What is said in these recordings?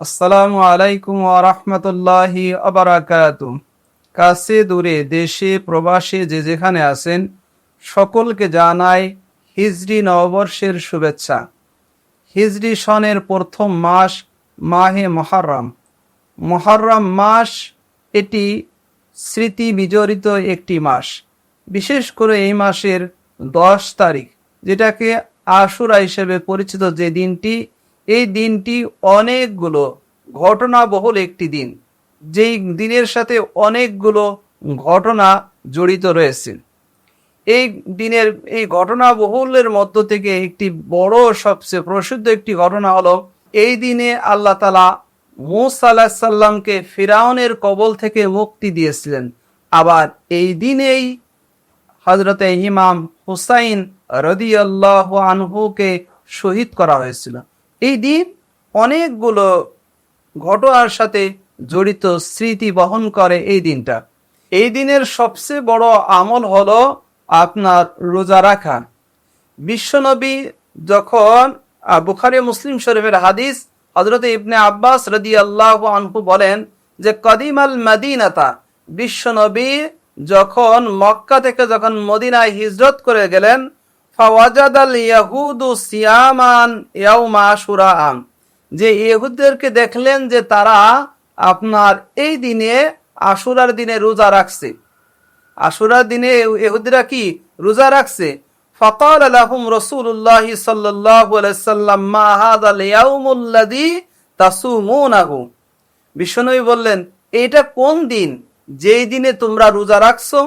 আসসালামু আলাইকুম ওয়া রাহমাতুল্লাহি ওয়া বারাকাতুহু। কাছে দূরে দেশে প্রবাসে যে যেখানে আছেন সকলকে জানাই হিজরি নববর্ষের শুভেচ্ছা। হিজরি সনের প্রথম মাস মাহে মুহররম। মুহররম মাস এটি স্মৃতি বিজড়িত একটি মাস। বিশেষ করে এই মাসের 10 তারিখ, যেটাকে আশুরা হিসেবে পরিচিত, যে দিনটি, এই দিনটি অনেকগুলো ঘটনাবহুল একটি দিন, যেই দিনের সাথে অনেকগুলো ঘটনা জড়িত রয়েছে। এই দিনের এই ঘটনাবহুলের মধ্য থেকে একটি বড় সবচেয়ে প্রসিদ্ধ একটি ঘটনা হলো, এই দিনে আল্লাহ তাআলা মূসা আলাইহিস সালামকে ফিরাউনের কবল থেকে মুক্তি দিয়েছিলেন। আবার এই দিনেই হযরতে ইমাম হুসাইন রাদিয়াল্লাহু আনহুকে শহীদ করা হয়েছিল। এই দিন অনেকগুলো ঘটনার সাথে জড়িত, স্মৃতি বহন করে এই দিনটা। এই দিনের সবচেয়ে বড় আমল হলো আপনার রোজা রাখা। বিশ্বনবী যখন বুখারী মুসলিম শরীফের হাদিস, হযরত ইবনে আব্বাস রাদিয়াল্লাহু আনহু বলেন যে কদিমাল মদিনাতা, বিশ্বনবী যখন মক্কা থেকে যখন মদিনায় হিজরত করে গেলেন, ফাওয়াজাদাল ইয়াহুদু সিয়ামান ইয়াউমা আশুরা, যে ইহুদদেরকে দেখলেন যে তারা আপনার এই দিনে আশুরার দিনে রোজা রাখছে। আশুরার দিনে ইহুদিরা কি রোজা রাখছে। ফাকাল লাহুম রাসূলুল্লাহ সাল্লাল্লাহু আলাইহি সাল্লাম মা হাযাল ইয়াউমুল্লাযী তাসুমুনাহু, বিশ্বনবী বললেন, এটা কোন দিন যেই দিনে তোমরা রোজা রাখছো?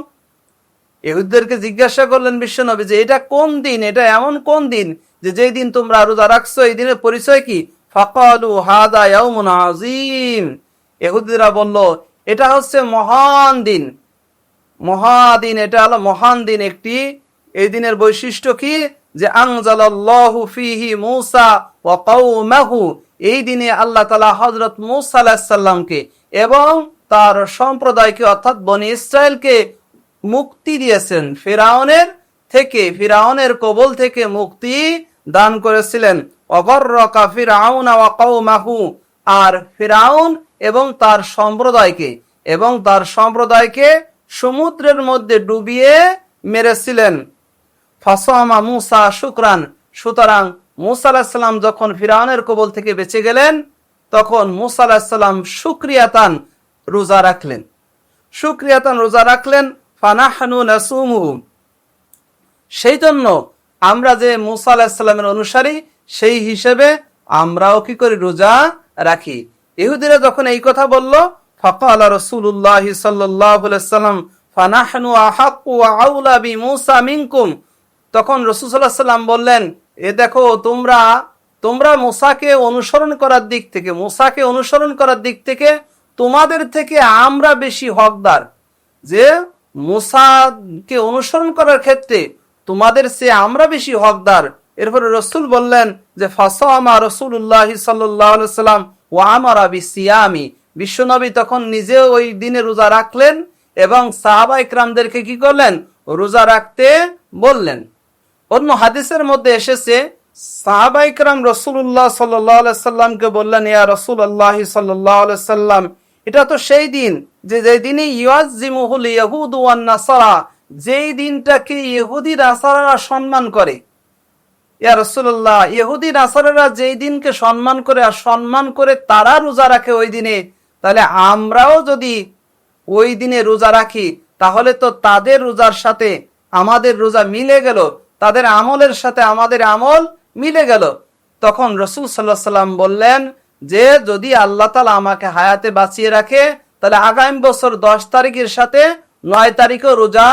ইহুদিদেরকে জিজ্ঞাসা করলেন বিশ্বনবী যে এটা কোন দিন, এটা এমন কোন দিন যে যেই দিন তোমরা রোজা রাখছো, এই দিনের পরিচয় কি? ফাকালু হাযা ইয়াউমুন আযীম, ইহুদিরা বলল এটা হচ্ছে মহান দিন, মহাদিন, এটা হলো মহান দিন একটি। এই দিনের বৈশিষ্ট্য কি? যে আনজালাল্লাহু ফীহি মূসা ওয়া কওমাহু, এই দিনে আল্লাহ তাআলা হযরত মূসা আলাইহিস সালামকে এবং তার সম্প্রদায়কে অর্থাৎ বনি ইসরায়েলকে মুক্তি দিয়েছেন, ফিরাউনের থেকে, ফিরাউনের কবল থেকে মুক্তি দান করেছিলেন। ওয়াগররাকা ফিরআউনা ওয়া কওমাহু, আর ফিরাউন এবং তার সম্প্রদায়কে সমুদ্রের মধ্যে ডুবিয়ে মেরেছিলেন। ফাসামা মূসা শুকরান, সুতরাং মূসা আলাইহিস সালাম যখন ফিরআউনের কবল থেকে বেঁচে গেলেন, তখন মূসা আলাইহিস সালাম শুকরিয়াতান রোজা রাখলেন। ফানাহনু নাসুমুহু, সেই জন্য আমরা যে মূসা আলাইহিস সালামের অনুসারী, সেই হিসেবে আমরাও কি করি? রোজা রাখি। ইহুদিরা যখন এই কথা বলল, ফাকালা রাসূলুল্লাহ সাল্লাল্লাহু আলাইহি ওয়াসাল্লাম ফানাহনু আহাক্কু ওয়া আউলা বিমূসা মিনকুম, তখন রাসূল সাল্লাল্লাহু আলাইহি ওয়াসাল্লাম বললেন, এ দেখো, তোমরা মূসাকে অনুসরণ করার দিক থেকে তোমাদের থেকে আমরা বেশি হকদার, যে মূসাকে অনুসরণ করার ক্ষেত্রে তোমাদের চেয়ে আমরা বেশি হকদার। এরপরে রাসূল বললেন যে ফাসামা রাসূলুল্লাহ সাল্লাল্লাহু আলাইহি ওয়াসাল্লাম ওয়া আমারা বিসিয়ামি, বিশ্বনবী তখন নিজেও ওই দিনে রোজা রাখলেন এবং সাহাবা ইকরামদেরকে কি করলেন? রোজা রাখতে বললেন। অন্য হাদিসের মধ্যে এসেছে, সাহাবা ইকরাম রাসূলুল্লাহ সাল্লাল্লাহু আলাইহি সাল্লামকে বললেন, ইয়া রাসূলুল্লাহ সাল্লাল্লাহু আলাইহি সাল্লাম, এটা তো সেই দিন যেই দিনে ইয়াজিমুহুল ইয়াহুদু ওয়ান নাসারা, যেই দিনটাকে ইহুদি নাসারারা সম্মান করে। ইয়া রাসূলুল্লাহ, ইহুদি নাসারারা যেই দিনকে সম্মান করে, আর সম্মান করে তারা রোজা রাখে ওই দিনে, তাহলে আমরাও যদি ওই দিনে রোজা রাখি, তাহলে তো তাদের রোজার সাথে আমাদের রোজা মিলে গেল, তাদের আমলের সাথে আমাদের আমল মিলে গেল। তখন রাসূল সাল্লাল্লাহু আলাইহি সাল্লাম বললেন যে যদি আল্লাহ তাআলা আমাকে হায়াতে বাঁচিয়ে রাখে, তাহলে আগামী বছর 10 তারিখের সাথে 9 তারিখও রোজা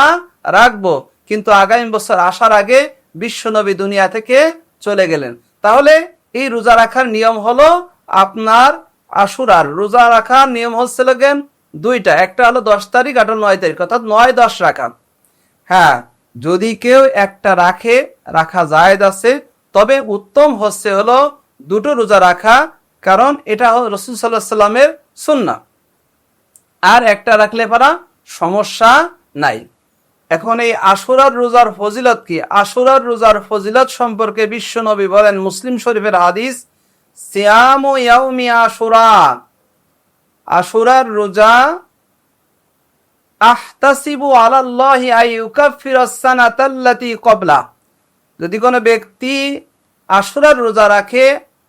রাখবো। কিন্তু আগামী বছর আসার আগে বিশ্বনবী দুনিয়া থেকে চলে গেলেন। তাহলে এই রোজা রাখার নিয়ম হলো, আপনার আশুরার রোজা রাখার নিয়ম হচ্ছিল দুইটা, একটা হলো 10 তারিখ, আর 9 তারিখ, অর্থাৎ 9-10 রাখা। হ্যাঁ, যদি কেউ একটা রাখা জায়েজ আছে, তবে উত্তম হচ্ছে হলো দুটো রোজা রাখা, কারণ এটা রাসূল সাল্লাল্লাহু আলাইহি সাল্লামের সুন্নাহ। আর একটা রাখলে পারা সমস্যা নাই। এখন এই আশুরার রোজার ফজিলত কি? আশুরার রোজার ফজিলত সম্পর্কে বিশ্বনবী বলেন, মুসলিম শরীফের হাদিস, সিয়ামু ইয়াউমি আশুরা, আশুরার রোজা, আহতাসিবু আলাল্লাহি আইয়ুকাফিরাস সানাতাল্লাতী ক্বাবলা, যদি কোনো ব্যক্তি আশুরার রোজা রাখে,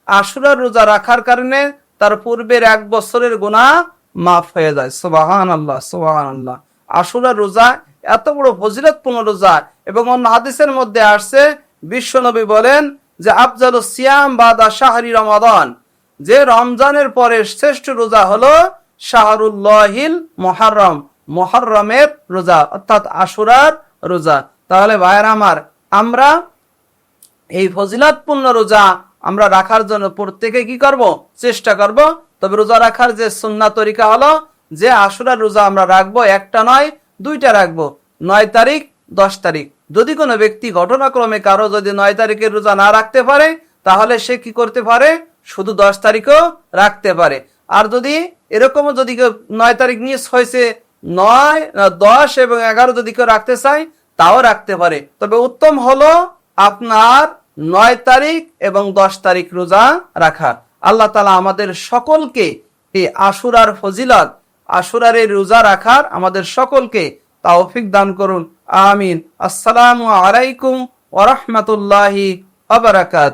আশুরার রোজা রাখার কারণে তার পূর্বের 1 বছরের গুনাহ মাফ হয়ে যায়। সুবহানাল্লাহ, সুবহানাল্লাহ। আশুরার রোজা এত বড় ফজিলতপূর্ণ রোজা, এবং অন্য হাদিসের মধ্যে আসছে বিশ্বনবী বলেন যে আফজালুস সিয়াম বাদা শাহরি রমাদান, যে রমজানের পরে শ্রেষ্ঠ রোজা হলো শাহরুল্লাহিল মুহাররম, মুহররমের রোজা, অর্থাৎ আশুরার রোজা। তাহলে ভাইয়েরা আমার, আমরা এই ফজিলতপূর্ণ রোজা আমরা রাখার জন্য প্রত্যেকে কি করব? চেষ্টা করব। তবে রোজা রাখার যে সুন্নাহ তরিকা হলো যে আশুরার রোজা আমরা রাখবো, একটা নয় 2টা রাখবো, 9 তারিখ 10 তারিখ। যদি কোনো ব্যক্তি ঘটনাক্রমে কারো যদি 9 তারিখের রোজা না রাখতে পারে, তাহলে সে কি করতে পারে? শুধু 10 তারিখও রাখতে পারে। আর যদি এরকমও যদি 9 তারিখ মিস হয়েছে, 9, 10 এবং 11 যদি কেউ রাখতে চায় তাও রাখতে পারে। তবে উত্তম হলো আপনার 9 তারিখ এবং 10 তারিখ রোজা রাখা। আল্লাহ তাআলা আমাদের সকলকে এই আশুরার ফজিলত, আশুরার এই রোজা রাখার আমাদের সকলকে তৌফিক দান করুন। আমিন। আসসালামু আলাইকুম ওয়া রাহমাতুল্লাহি ওয়া বারাকাতুহু।